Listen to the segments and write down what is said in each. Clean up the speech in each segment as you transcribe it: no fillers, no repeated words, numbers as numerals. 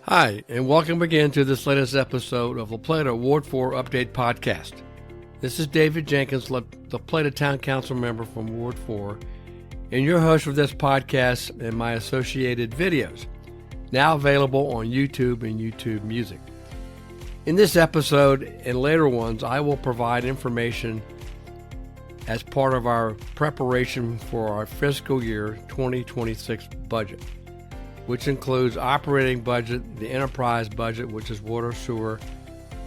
Hi, and welcome again to this latest episode of the Plata Ward 4 Update Podcast. This is David Jenkins, the Plata Town Council member from Ward 4, and your host for this podcast and my associated videos, now available on YouTube and YouTube Music. In this episode and later ones, I will provide information as part of our preparation for our fiscal year 2026 budget, which includes operating budget, the enterprise budget, which is water, sewer,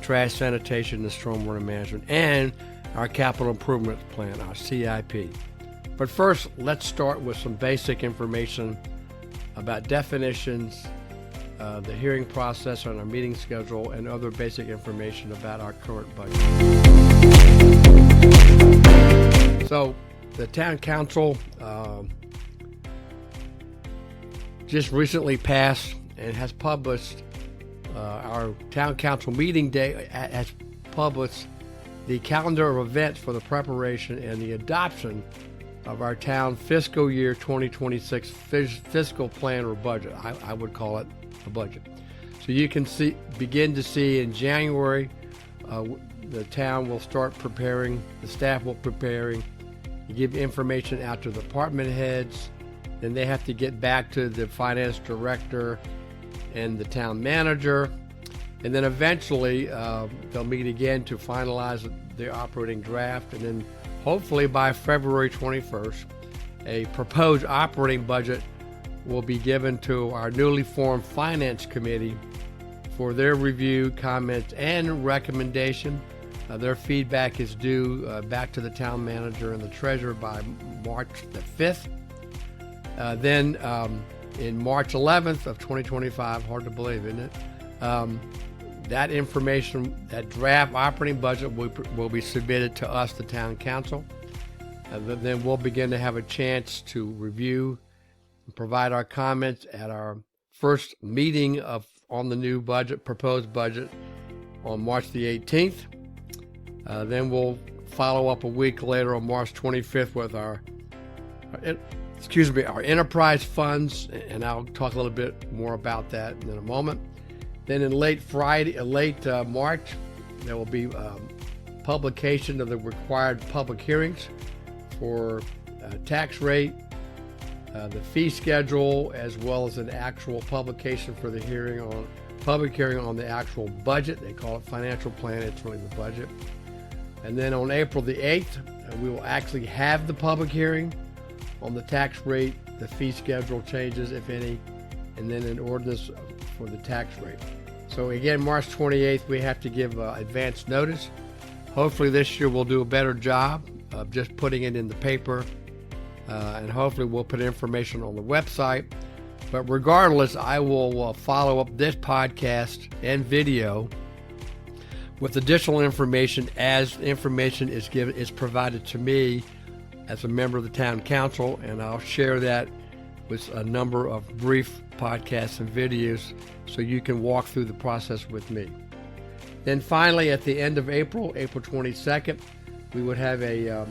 trash, sanitation, and stormwater management, and our capital improvement plan, our CIP. But first, let's start with some basic information about definitions, the hearing process on our meeting schedule, and other basic information about our current budget. So, the Town Council just recently passed and has published our Town Council meeting day, has published the calendar of events for the preparation and the adoption of our town fiscal year 2026 fiscal plan or budget. I would call it a budget. So you can begin to see in January, the town will start preparing, the staff will preparing, give information out to the department heads. Then they have to get back to the finance director and the town manager. And then eventually they'll meet again to finalize the operating draft. And then hopefully by February 21st, a proposed operating budget will be given to our newly formed finance committee for their review, comments, and recommendation. Their feedback is due back to the town manager and the treasurer by March the 5th. Then in March 11th of 2025, hard to believe, isn't it? That information, that draft operating budget will be submitted to us, the town council. Then we'll begin to have a chance to review and provide our comments at our first meeting on the new budget, proposed budget, on March the 18th. Then we'll follow up a week later on March 25th with our enterprise funds, and I'll talk a little bit more about that in a moment. Then in late March, there will be publication of the required public hearings for tax rate, the fee schedule, as well as an actual publication for the public hearing on the actual budget. They call it financial plan, it's really the budget. And then on April the 8th, we will actually have the public hearing on the tax rate, the fee schedule changes, if any, and then an ordinance for the tax rate. So again, March 28th, we have to give advance notice. Hopefully this year we'll do a better job of just putting it in the paper, and hopefully we'll put information on the website. But regardless, I will follow up this podcast and video with additional information as information is provided to me as a member of the town council, and I'll share that with a number of brief podcasts and videos so you can walk through the process with me. Then finally, at the end of April 22nd, we would have a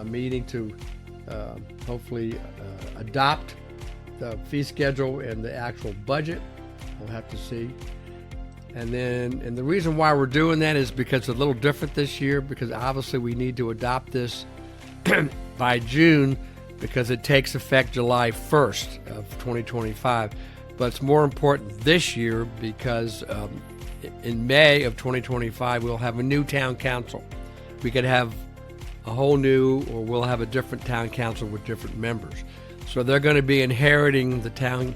meeting to hopefully adopt the fee schedule and the actual budget. We'll have to see. And the reason why we're doing that is because it's a little different this year, because obviously we need to adopt this by June, because it takes effect July 1st of 2025. But it's more important this year because in May of 2025, we'll have a new town council. We could have a whole new, or we'll have a different town council with different members. So they're going to be inheriting the town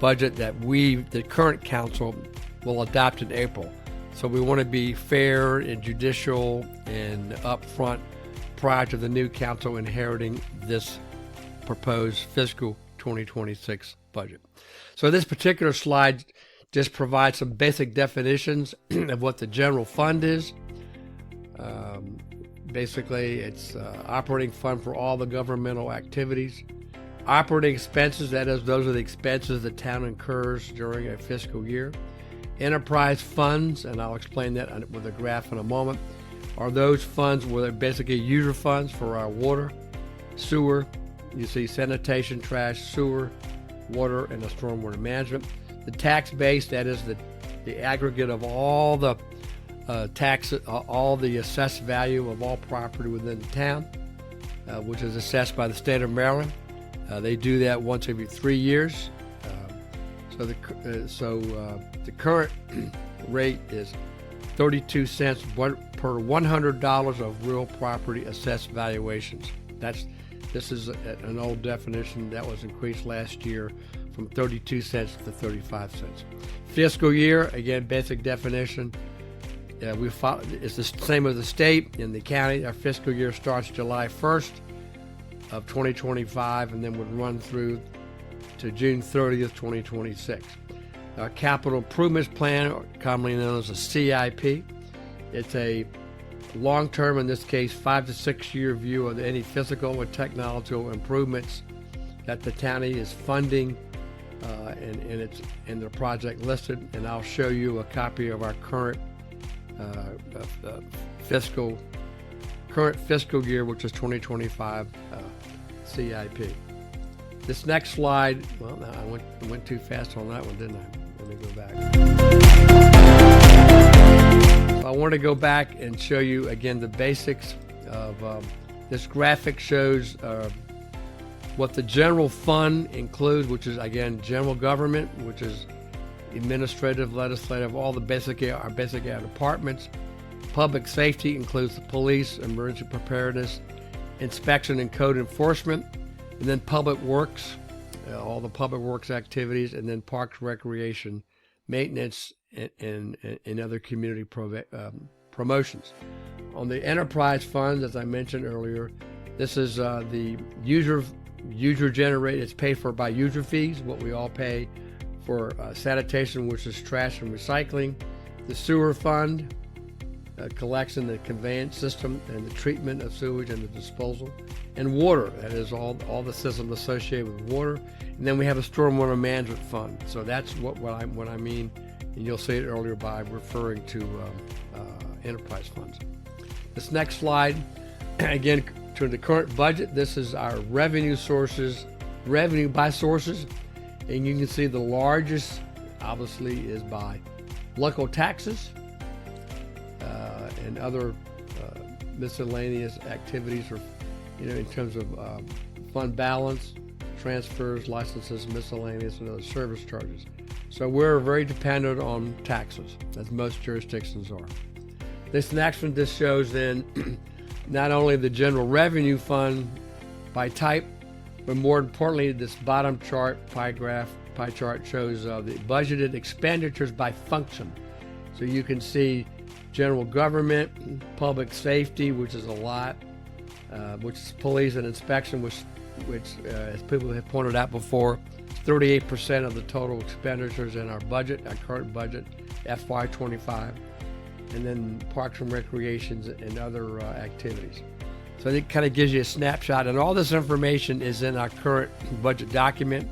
budget that the current council, will adopt in April. So we want to be fair and judicial and upfront prior to the new council inheriting this proposed fiscal 2026 budget. So this particular slide just provides some basic definitions of what the general fund is. Basically, it's operating fund for all the governmental activities. Operating expenses, that is, those are the expenses the town incurs during a fiscal year. Enterprise funds, and I'll explain that with a graph in a moment, are those funds where they're basically user funds for our water, sewer, you see sanitation, trash, sewer, water, and the stormwater management. The tax base, that is the aggregate of all the taxes, all the assessed value of all property within the town, which is assessed by the state of Maryland. They do that once every 3 years. So the current rate is 32 cents per $100 of real property assessed valuations. This is an old definition that was increased last year from 32 cents to 35 cents. Fiscal year, again, basic definition. It's the same as the state and the county. Our fiscal year starts July 1st of 2025 and then would run through to June 30th, 2026. Our capital improvements plan, commonly known as a CIP, it's a long-term, in this case, 5 to 6 year view of any physical or technological improvements that the county is funding, and it's in the project listed. And I'll show you a copy of our current fiscal year, which is 2025 CIP. This next slide, well, no, I went too fast on that one, didn't I? Let me go back. So I want to go back and show you again the basics of this graphic. Shows what the general fund includes, which is again general government, which is administrative, legislative, all the our basic departments. Public safety includes the police, emergency preparedness, inspection and code enforcement, and then public works, all the public works activities, and then parks, recreation, maintenance, and other community promotions. On the enterprise funds, as I mentioned earlier, this is the user generated. It's paid for by user fees, what we all pay for sanitation, which is trash and recycling. The sewer fund, collection, the conveyance system, and the treatment of sewage and the disposal. And water, that is all the systems associated with water. And then we have a stormwater management fund. So that's what I mean, and you'll see it earlier by referring to enterprise funds. This next slide, again, to the current budget, this is our revenue by sources. And you can see the largest, obviously, is by local taxes and other miscellaneous activities, or in terms of fund balance, transfers, licenses, miscellaneous, and other service charges. So we're very dependent on taxes, as most jurisdictions are. This next one just shows then not only the general revenue fund by type, but more importantly, this bottom chart, pie chart, shows the budgeted expenditures by function. So you can see general government, public safety, which is a lot, which is police and inspection, which as people have pointed out before, 38% of the total expenditures in our budget, our current budget, FY25, and then parks and recreations and other activities. So it kind of gives you a snapshot, and all this information is in our current budget document,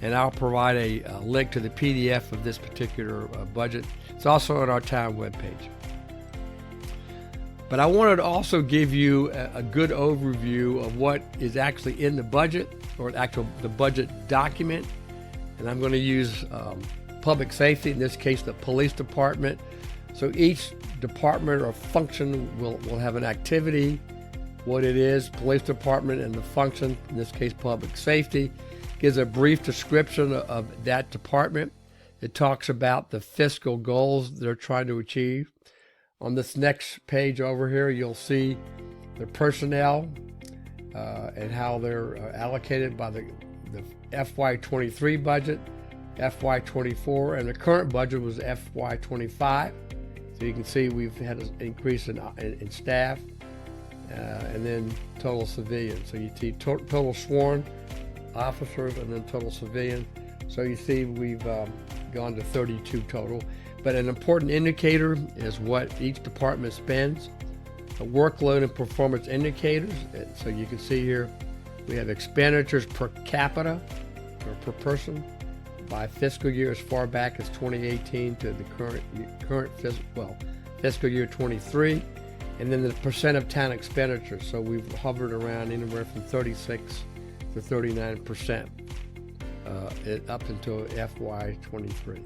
and I'll provide a link to the PDF of this particular budget. It's also on our town webpage. But I wanted to also give you a good overview of what is actually in the budget, or the budget document. And I'm going to use public safety, in this case the police department. So each department or function will have an activity, what it is, police department, and the function, in this case public safety, gives a brief description of that department. It talks about the fiscal goals they're trying to achieve. On this next page over here, you'll see the personnel and how they're allocated by the FY23 budget, FY24, and the current budget was FY25. So you can see we've had an increase in staff, and then total civilian. So you see total sworn officers and then total civilian. So you see we've gone to 32 total. But an important indicator is what each department spends, the workload and performance indicators. So you can see here we have expenditures per capita or per person by fiscal year as far back as 2018 to the current fiscal year 23, and then the percent of town expenditures. So we've hovered around anywhere from 36 to 39%. up until FY23.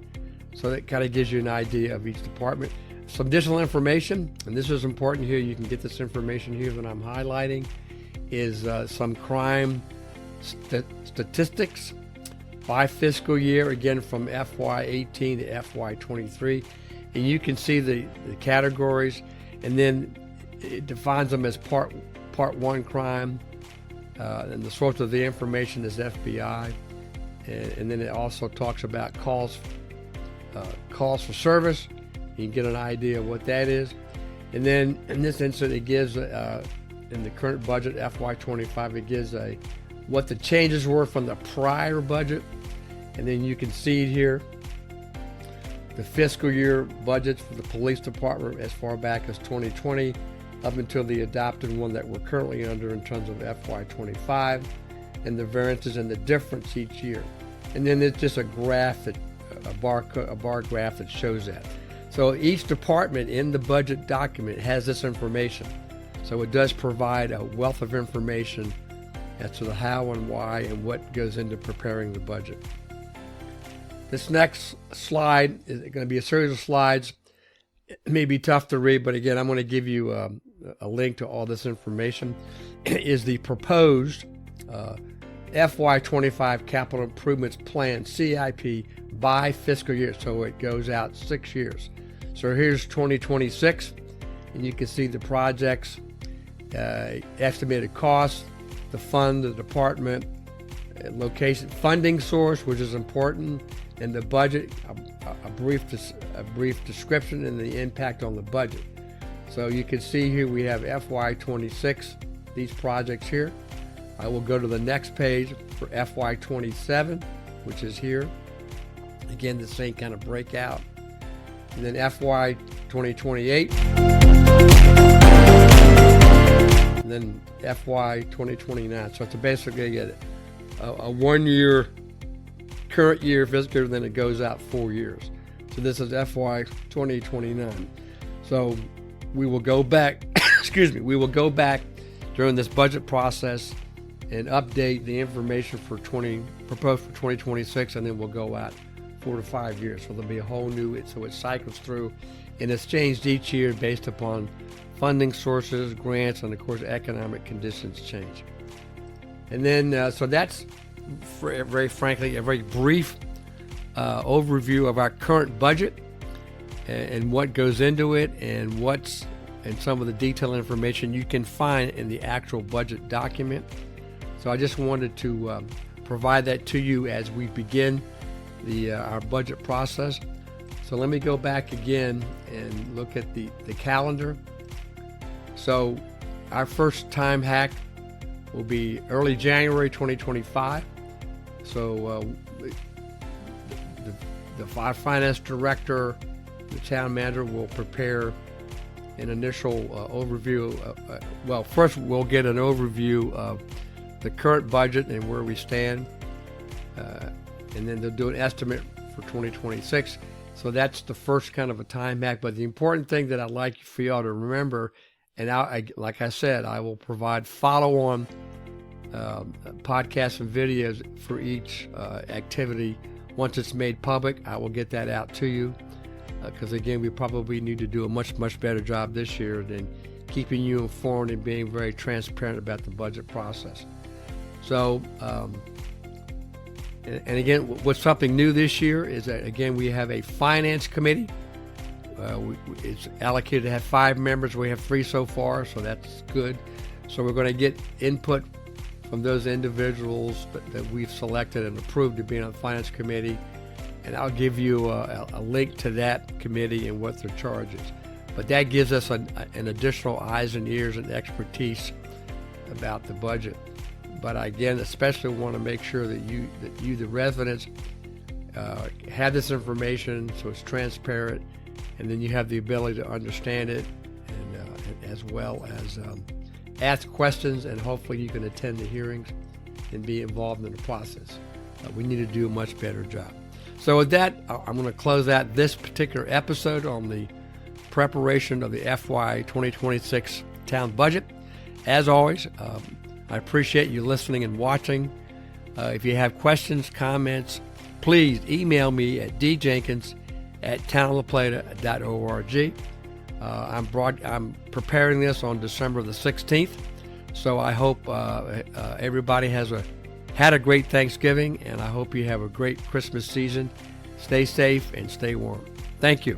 So that kind of gives you an idea of each department. Some additional information, and this is important here, you can get this information here that I'm highlighting, is some crime statistics by fiscal year, again from FY18 to FY23. And you can see the categories, and then it defines them as part one crime, and the source of the information is FBI. And then it also talks about calls for service. You can get an idea of what that is. And then in this instance, it gives, in the current budget, FY25, it gives what the changes were from the prior budget. And then you can see it here, the fiscal year budgets for the police department as far back as 2020, up until the adopted one that we're currently under in terms of FY25, and the variances and the difference each year. And then it's just a graph, a bar graph that shows that. So each department in the budget document has this information. So it does provide a wealth of information as to the how and why and what goes into preparing the budget. This next slide is going to be a series of slides. It may be tough to read, but again, I'm going to give you a link to all this information. Is the proposed FY25 Capital Improvements Plan, CIP, by fiscal year. So it goes out 6 years. So here's 2026, and you can see the projects, estimated costs, the fund, the department, location, funding source, which is important, and the budget, a brief description and the impact on the budget. So you can see here we have FY26, these projects here. I will go to the next page for FY27, which is here. Again, the same kind of breakout. And then FY 2028, and then FY 2029. So it's basically a 1 year, current year fiscal, then it goes out 4 years. So this is FY 2029. So we will go back, we will go back during this budget process and update the information for proposed for 2026, and then we'll go out 4 to 5 years. So there'll be a whole new, so it cycles through, and it's changed each year based upon funding sources, grants, and of course economic conditions change. And then, so that's very frankly a very brief overview of our current budget and what goes into it, and some of the detailed information you can find in the actual budget document. So I just wanted to provide that to you as we begin our budget process. So let me go back again and look at the calendar. So our first time hack will be early January 2025. So the finance director, the town manager will prepare an initial overview. Well, first we'll get an overview of the current budget and where we stand. And then they'll do an estimate for 2026. So that's the first kind of a time hack. But the important thing that I'd like for y'all to remember, and like I said, I will provide follow-on podcasts and videos for each activity. Once it's made public, I will get that out to you. Because again, we probably need to do a much better job this year than keeping you informed and being very transparent about the budget process. So, and again, what's something new this year is that, again, we have a finance committee. It's allocated to have 5 members. We have 3 so far, so that's good. So we're going to get input from those individuals that we've selected and approved to be on the finance committee. And I'll give you a link to that committee and what their charge is. But that gives us an additional eyes and ears and expertise about the budget. But again, especially want to make sure that you, the residents, have this information so it's transparent, and then you have the ability to understand it, and as well as ask questions, and hopefully you can attend the hearings and be involved in the process. We need to do a much better job. So with that, I'm going to close out this particular episode on the preparation of the FY 2026 town budget. As always, I appreciate you listening and watching. If you have questions, comments, please email me at djenkins@townoflaplata.org. I'm preparing this on December the 16th, so I hope everybody had a great Thanksgiving, and I hope you have a great Christmas season. Stay safe and stay warm. Thank you.